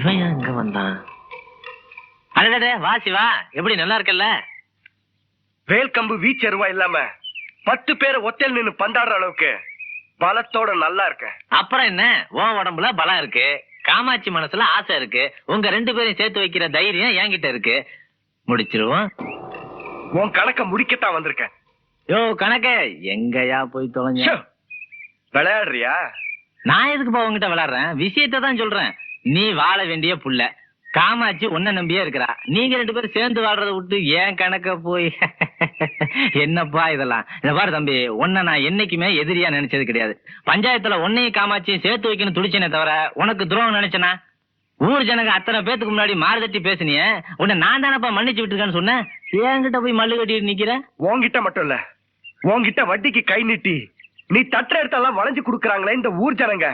இவன் எங்க வந்தான்? அடடே வா சிவா, எப்படி நல்லா இருக்கல்ல? வேல் கம்பு வீச்சருவா இல்லாம 10 பேரை ஒத்தையில் நின்னு பந்தாடுற அளவுக்கு பலத்தோட நல்லா இருக்க. அப்புறம் என்ன, உன் உடம்புல பலம் இருக்கு, காமாட்சி மனசுல ஆசை இருக்கு, உங்க 2 பேரையும் சேர்த்து வைக்கிற தைரியம் என்கிட்ட இருக்கு. முடிச்சிருவோம். உன் கணக்க முடிக்கத்தான் வந்திருக்கேன். யோ கணக்க எங்கயா போய் தொலைஞ்ச? விளையாடுறியா? நான் எதுக்குப்பா உங்ககிட்ட விளையாடுறேன்? விஷயத்தை தான் சொல்றேன். நீ வாழ வேண்டிய புள்ள, காமாட்சி உன்ன நம்பியே இருக்கிறா. நீங்க 2 பேரும் சேர்ந்து வாழ்றத விட்டு ஏன் கணக்க போய் என்னப்பா இதெல்லாம்? இத பாரு தம்பி, உன்னை நான் என்னைக்குமே எதிரியா நினைச்சது கிடையாது. பஞ்சாயத்துல உன்னையும் காமாட்சியும் சேர்த்து வைக்கணும் துடிச்சனே தவிர உனக்கு துரோகம் நினைச்சனா? ஊர் ஜனங்க அத்தனை பேத்துக்கு முன்னாடி மாறுதட்டி பேசினிய, உன்னை நான் தானப்பா மன்னிச்சு விட்டுருக்கேன்னு சொன்னேன். என்கிட்ட போய் மல்லு கட்டிட்டு நிக்கிற? உன்கிட்ட மட்டும் இல்ல, உன்கிட்ட வட்டிக்கு கை நீட்டி நீ தட்டுற இடத்தெல்லாம் வளைஞ்சு கொடுக்கறாங்களே இந்த ஊர் ஜனங்க,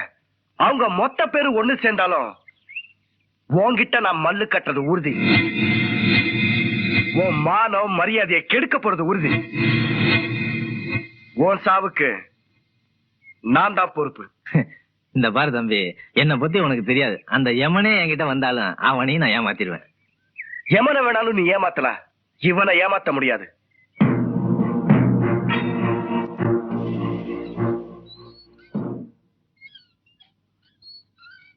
அவங்க மொத்த பேரு ஒண்ணு சேர்ந்தாலும் உன்கிட்ட நான் மல்லு கட்டுறது உறுதி. உன் மானம் மரியாதையை கெடுக்க போறது உறுதி. உன் சாவுக்கு நான் தான் பொறுப்பு. இந்த பாரு தம்பி, என்னை பத்தி உனக்கு தெரியாது. அந்த யமனே என்கிட்ட வந்தாலும் அவனையும் நான் ஏமாத்திடுவேன். எமனை வேணாலும் நீ ஏமாத்தலாம், இவனை ஏமாத்த முடியாது.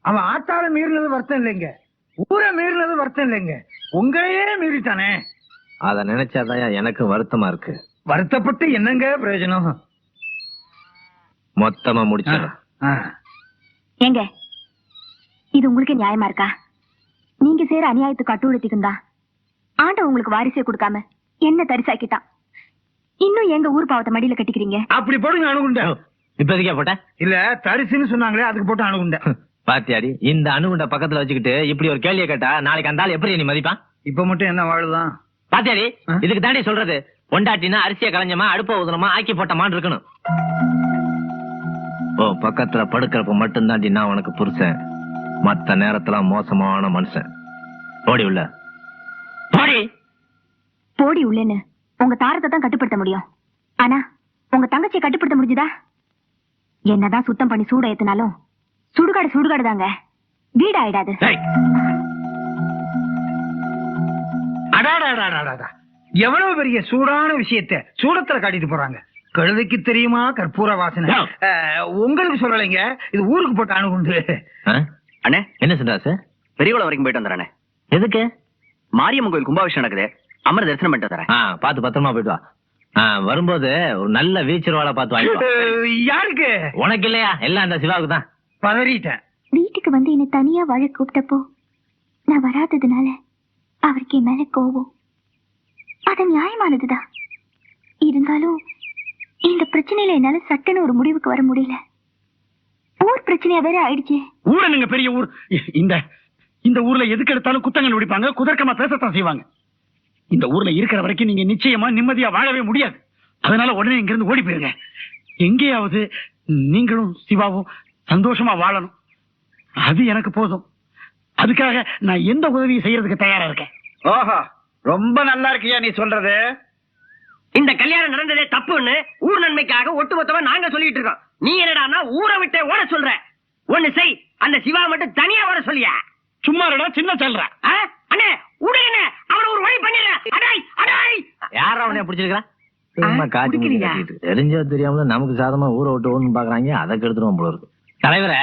அவன் ஆத்தால மீறினது வருத்தம் இல்லைங்க, ஊரை மீறினது வருத்தம் இல்லைங்க, உங்களையே மீறிட்டானே. அத நினைச்சாதான் எனக்கு வருத்தமா இருக்கு. வருத்தப்பட்டு என்னங்க பிரயோஜனம்? மொத்தமா முடிச்சிடலாம். ஏங்க, இது உங்களுக்கு நியாயமா இருக்கா? நீங்க செய்யற அநியாயத்துக்கு அட்டுழுத்திக்கும் தான் ஆண்ட உங்களுக்கு வாரிசே கொடுக்காம என்ன தரிசாக்கிட்டான். இன்னும் எங்க ஊர் பாவத்தை மடியில கட்டிக்கிறீங்க. அப்படி போடுங்க அணுகுண்ட. இப்போதைக்கே போட்ட இல்ல தரிசுன்னு சொன்னாங்களே, அதுக்கு போட்டு அணுகுண்ட. பாத்தியாடி, இந்த அணுகுண்ட பக்கத்துல வச்சுக்கிட்டு இப்படி ஒரு கேள்வியை கேட்டா நாளைக்கு அந்த ஆள் எப்படி நீ மதிப்பான்? இப்ப மட்டும் என்ன வாழுதான்? பாத்தியாடி, இதுக்கு தாண்டி சொல்றது, பொண்டாட்டினா அரிசியை களைஞ்சமா அடுப்ப ஊதுனமா ஆக்கி போட்டமான்னு இருக்கணும். ஓ பக்கத்துல படுக்கிறப்ப மட்டும் தாண்டி நான் உனக்கு புருஷன், மத்த நேரத்துல மோசமான மனுஷன். போடி உள்ள போடி. போடி உள்ளேன்னு உங்க தாரத்தை தான் கட்டுப்படுத்த முடியும். ஆனா உங்க தங்கச்சியை கட்டுப்படுத்த முடிஞ்சுதா? என்னதான் சுத்தம் பண்ணி சூட ஏத்தினாலும் சுடுகாடு தாங்க, வீடு ஆயிடாது. எவ்வளவு பெரிய சூடான விஷயத்தை சூடத்துல காட்டிட்டு போறாங்க. கழுதைக்கு தெரியுமா கற்பூர வாசனை? உங்களுக்கு சொல்லலைங்க, இது ஊருக்கு போட்டு அணுகுண்டு. அண்ணே என்ன சொல்றா சார்? பெரியகுளம் வரைக்கும் போயிட்டு வந்துடுறேன். எதுக்கு? மாரியம்மன் கோயில் கும்பாபிஷேகம் நடக்குது, அம்மனை தரிசனம் பண்ணிட்டு வந்துடுறேன். பாத்து பத்திரமா போயிட்டு வா. வரும்போது ஒரு நல்ல வீச்சர்வாளை பார்த்து வாங்கிட்டு வா. யாருக்கு? உனக்கு இல்லையா? எல்லாம் அந்த சிவாவுக்கு தான். பதறிட்டேன். வீட்டுக்கு வந்து என்ன தனியா வாழ கூப்பிட்டப்போ நான் வராததுனால அவருக்கு என் மேல கோபம். அது நியாயமானதுதான். இருந்தாலும் இந்த பிரச்சனையில என்னால சட்டுன்னு ஒரு முடிவுக்கு வர முடியல. ஊர் பிரச்சனையா வேற ஆயிடுச்சு. ஊர் என்னங்க பெரிய ஊர்? இந்த ஊர்ல எதுக்கு எடுத்தாலும் குத்தங்கள் நடிப்பாங்க, குதர்க்கமா பேசத்தான் செய்வாங்க. இந்த ஊர்ல இருக்கிற வரைக்கும் நீங்க நிச்சயமா நிம்மதியா வாழவே முடியாது. அதனால உடனே இங்க இருந்து ஓடி போயிருங்க. எங்கேயாவது நீங்களும் சிவாவும் சந்தோஷமா வாழணும், அது எனக்கு போதும். அதுக்காக நான் எந்த உதவியும் செய்யறதுக்கு தயாரா இருக்கேன். ஆஹா, ரொம்ப நல்லா இருக்கியா நீ சொல்றது? இந்த கல்யாணம் நடந்ததே தப்புன்னு ஊர் நன்மைக்காக ஒட்டுமொத்தமா நாங்க சொல்லிட்டு இருக்கோம். நீ என்னடா ஊரை விட்டு ஓட சொல்ற? ஒண்ணு செய், அந்த சிவா மட்டும் தனியா ஓட சொல்லியா? சும்மா சின்ன சொல்ற. அண்ணே உடனே அவனை ஒரு வழி பண்ணிடுறேன். யார அவனைய பிடிச்சிருக்கான்? தெரிஞ்சோ தெரியாமல நமக்கு சாதமா ஊரை விட்டு ஓடணும்னு பாக்குறாங்க, அதை கெடுத்துருவோம் போல இருக்கு. தலைவரை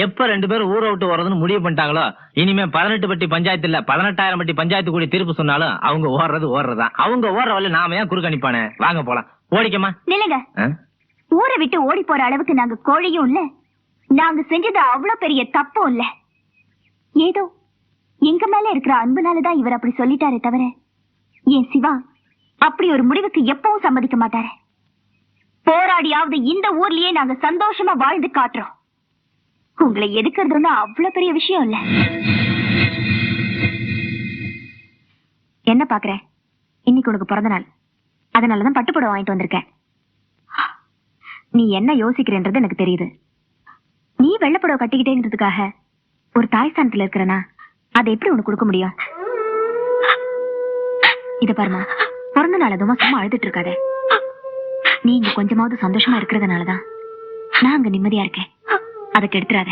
எப்ப 2 பேரும் ஊரை விட்டு வர்றதுன்னு முடிவு பண்ணிட்டாங்களோ, இனிமே 18 பட்டி பஞ்சாயத்து இல்ல 18,000 பட்டி பஞ்சாயத்து கூடி தீர்ப்பு சொன்னாலும் அவங்க ஓடுறதுதான். அவங்க ஓடுற வழி நாம ஏன் குறுக்க அனுப்பானே? வாங்க போலாம். ஓடிக்கமா நில்லுங்க. ஊரை விட்டு ஓடி போற அளவுக்கு நாங்க கோழியும் இல்ல, நாங்க செஞ்சது அவ்வளவு பெரிய தப்பும் இல்ல. ஏதோ எங்க மேல இருக்கிற அன்புனாலதான் இவர் அப்படி சொல்லிட்டாரே தவிர என் சிவா அப்படி ஒரு முடிவுக்கு எப்பவும் சம்மதிக்க மாட்டாரு. போராடியாவது இந்த ஊர்லயே நாங்க சந்தோஷமா வாழ்ந்து காட்டுறோம். உங்களை எதுக்குறதுன்னா அவ்வளவு பெரிய விஷயம் இல்ல. என்ன பாக்குற? இன்னைக்கு உனக்கு பிறந்த நாள், அதனாலதான் பட்டுப்புடவை வாங்கிட்டு வந்திருக்கேன். நீ என்ன யோசிக்கிறேன்றது எனக்கு தெரியுது. நீ வெள்ளப்புடவை கட்டிக்கிட்டேங்கிறதுக்காக ஒரு தாய் ஸ்தானத்துல இருக்கிறனா, அதை எப்படி உனக்கு கொடுக்க முடியும்? இத பாருமா, பிறந்த நாள் அதுமா சும்மா அழுதுட்டு இருக்காத. நீ இங்க கொஞ்சமாவது சந்தோஷமா இருக்கிறதுனாலதான் நான் அங்க நிம்மதியா இருக்கேன். அதை கெடுத்துறாத.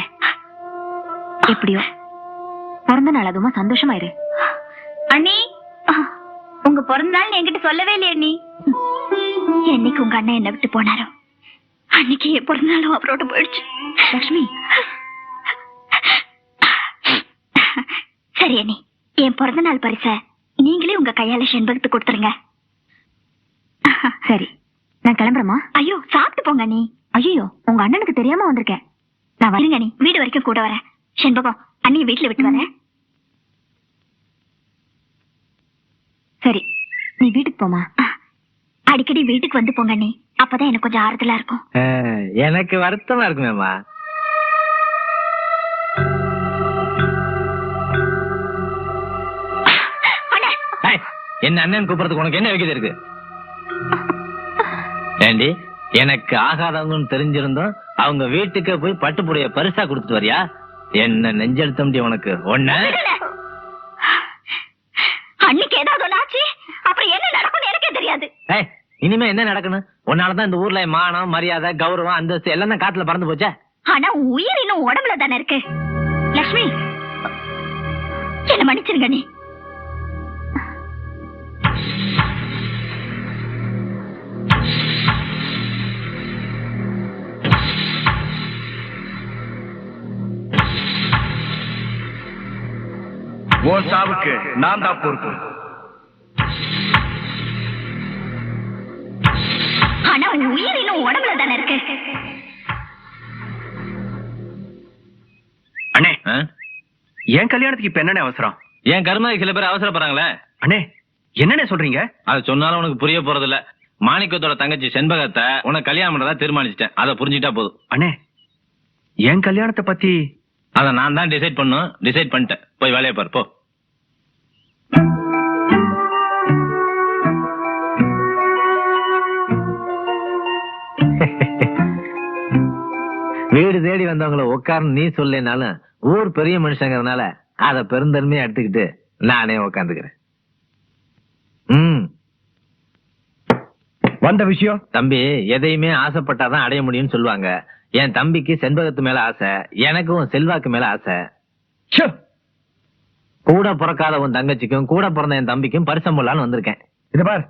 எப்படியோ பிறந்த நாள் அதுமா சந்தோஷமாயிரு. அண்ணி, உங்க பிறந்த நாள் என்கிட்ட சொல்லவே இல்லையே அண்ணி. என்னைக்கு உங்க அண்ணன் என்ன விட்டு போனாரோ அன்னைக்கு என் பிறந்த நாளும் அவரோட போயிடுச்சு. லட்சுமி, சரி அண்ணி, என் பிறந்த நாள் பரிச நீங்களே உங்க கையால செண்பகத்துக்கு கொடுத்துருங்க. சரி, நான் கிளம்புறேமா? ஐயோ, சாப்பிட்டு போங்க அண்ணி. ஐயோ, உங்க அண்ணனுக்கு தெரியாம வந்திருக்கேன். நான் வரேங்க அண்ணி, வீடு வரைக்கும் கூட வரேன். செண்பகம், அண்ணிய வீட்டுல விட்டு வரேன். சரி, நீ வீட்டுக்கு போமா. அடிக்கடி வீட்டுக்கு வந்து போங்க அண்ணி, அப்பதான் எனக்கு கொஞ்சம் ஆறுதலா இருக்கும். எனக்கு வருத்தமா இருக்குமேம்மா. என்ன அண்ணன் கூப்பிடுறதுக்கு உனக்கு என்ன வைக்கிறது இருக்கு? ஏண்டி, எனக்கு ஆகாதவங்கன்னு தெரிஞ்சிருந்தோம் அவங்க வீட்டுக்கு போய் பட்டுப்புடைய பரிசா கொடுத்துட்டு வரியா? என்ன நெஞ்செழுத்த முடியும் உனக்கு? ஒண்ணு அன்னைக்கு ஏதாவது ஒண்ணாச்சு, அப்புறம் என்ன நடக்கும்னு எனக்கே தெரியாது. இனிமே என்ன நடக்கணும்? உன்னாலதான் இந்த ஊர்ல மானம், மரியாதை, கௌரவம், அந்தஸ்து எல்லாம் தான் காத்துல பறந்து போச்சா? ஆனா உயிர் இன்னும் உடம்புல தானே இருக்கு. லட்சுமி, என்ன மன்னிச்சிருங்க நீ. உன் சாவுக்கு நான் தான் பொறுப்பு. ஆனா உயிர் இன்னும் உடம்புல தானே இருக்கு. அண்ணே, என் கல்யாணத்துக்கு இப்ப என்னென்ன அவசரம்? என் கருமாதி சில பேர் அவசரப்படுறாங்களே. அண்ணே, என்னென்ன சொல்றீங்க? அது சொன்னாலும் உனக்கு புரிய போறது இல்ல. மாணிக்கத்தோட தங்கச்சி செண்பகத்தை உனக்கு கல்யாணம் பண்றதா தீர்மானிச்சிட்டேன். அதை புரிஞ்சுட்டா போதும். அண்ணே, என் கல்யாணத்தை பத்தி அத நான் தான் டிசைட் பண்ணும். டிசைட் பண்ணிட்டேன். போய் வேலையை பாரு, போ. வீடு தேடி வந்தவங்கள உட்கார்ந்து நீ சொல்லினாலும் ஊர் பெரிய மனுஷங்கிறதுனால அத பெருந்தன்மையா எடுத்துக்கிட்டு நானே உட்காந்துக்கிறேன். வந்த விஷயம்? தம்பி, எதையுமே ஆசைப்பட்டாதான் அடைய முடியும்னு சொல்லுவாங்க. என் தம்பிக்கு செண்பகத்து மேல ஆசை, எனக்கும் செல்வாக்கு மேல ஆசை. கூட பிறக்காத உன் தங்கச்சிக்கும் கூட பிறந்த என் தம்பிக்கும் பரிசம் போடலான்னு வந்திருக்கேன். இது பார்,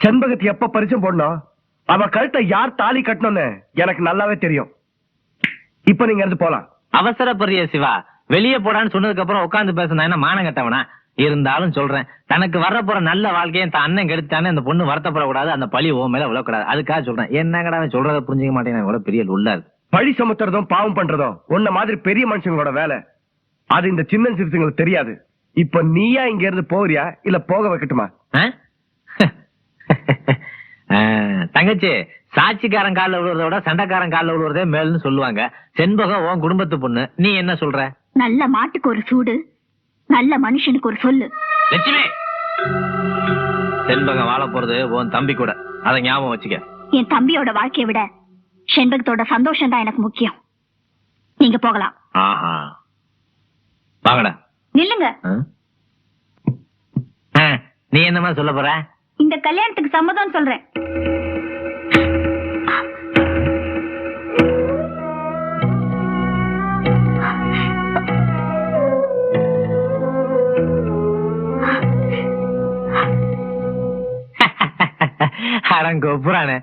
செண்பகத்து எப்ப பரிசம் போடணும், அவ கழுத்தை யார் தாலி கட்டணும்னு எனக்கு நல்லாவே தெரியும். இப்ப நீங்க இருந்து போலாம். அவசரப்படுறிய சிவா, வெளியே போடான்னு சொன்னதுக்கு அப்புறம் உட்கார்ந்து பேசினா என்ன மானம் கட்டவனா? இருந்தாலும் சொல்றேன், தனக்கு வர போற நல்ல வாழ்க்கையை தன் அண்ணன் கெடுத்தானே அந்த பொண்ணு வருத்தப்படக்கூடாது, அந்த பழி ஓ மேல விழக்கூடாது. அதுக்காக சொல்றேன். என்னங்கடா சொல்றத புரிஞ்சுக்க மாட்டேன். கூட பெரிய உள்ளாது. பழி சுமத்துறதும் பாவம் பண்றதும் உன்ன மாதிரி பெரிய மனுஷங்களோட வேலை. அது இந்த சின்ன சிறுத்தைங்களுக்கு தெரியாது. இப்ப நீயா இங்க இருந்து போறியா இல்ல போக வைக்கட்டுமா? தங்கச்சி, சாட்சிக்காரன் காலில் விழுறத விட சண்டைக்காரன் காலில் விழுறதே மேல்னு சொல்லுவாங்க. செண்பகம் உன் குடும்பத்து பொண்ணு, நீ என்ன சொல்ற? நல்ல மாட்டுக்கு ஒரு சூடு, நல்ல மனுஷனுக்கு ஒரு சொல்லு. லட்சுமி, செண்பகம் வாழ போறது உன் தம்பி கூட, அதை ஞாபகம் வச்சுக்க. என் தம்பியோட வாழ்க்கையை விட செண்பகத்தோட சந்தோஷம் தான் எனக்கு முக்கியம். நீங்க போகலாம். ஆஹா, வாங்கடா. நில்லுங்க. நீ என்னமா சொல்ல போற? இந்த கல்யாணத்துக்கு சம்மதம் சொல்றேன். அரங்கோப்புறானே,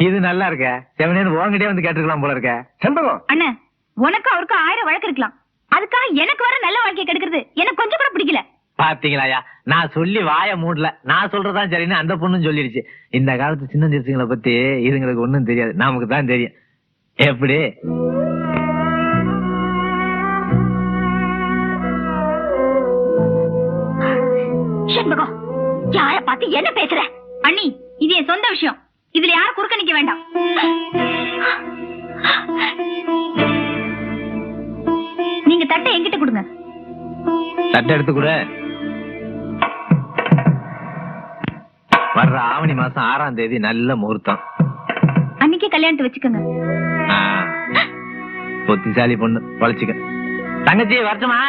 இது நல்லா இருக்க. செவனேன்னு உங்ககிட்டே வந்து கேட்டுக்கலாம் போல இருக்க. செண்பகம், அண்ணா, உனக்கு அவருக்கு 1000 வழக்கு இருக்கலாம். அதுக்காக எனக்கு வர நல்ல வாழ்க்கையை கெடுக்கிறது எனக்கு கொஞ்சம் கூட பிடிக்கல. பாத்தீங்களாயா, நான் சொல்லி வாய மூடல. நான் சொல்றதான் சரின்னு அந்த பொண்ணும் சொல்லிடுச்சு. இந்த காலத்து சின்ன சிறுசுங்களை பத்தி இதுங்களுக்கு ஒண்ணும் தெரியாது, நமக்கு தான் தெரியும். எப்படி? செண்பகம், யார பார்த்து என்ன பேசுற? அண்ணி, இது என் சொந்த விஷயம். இதுல யாரும் குறுக்க நிக்க வேண்டாம். நீங்க தட்டை என்கிட்ட கொடுங்க. தட்டை எடுத்து கூட. வர்ற ஆவணி மாசம் 6ஆம் தேதி நல்ல முகூர்த்தம். அன்னைக்கு கல்யாணத்தை வச்சுக்கோங்க. பொத்திசாலி பொண்ணு, பழச்சிக்க. தங்கச்சி வரட்டுமா?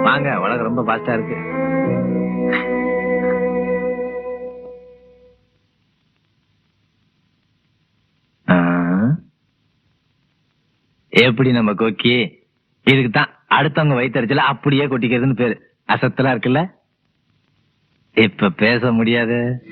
வாங்க, உலகம் ரொம்ப பாஸ்டா இருக்கு. எப்படி நம்ம கோக்கி? இதுக்குதான் அடுத்தவங்க வயிற்றுல அப்படியே கொட்டிக்கிறதுன்னு பேரு. அசத்தலா இருக்குல்ல? இப்ப பேச முடியாது.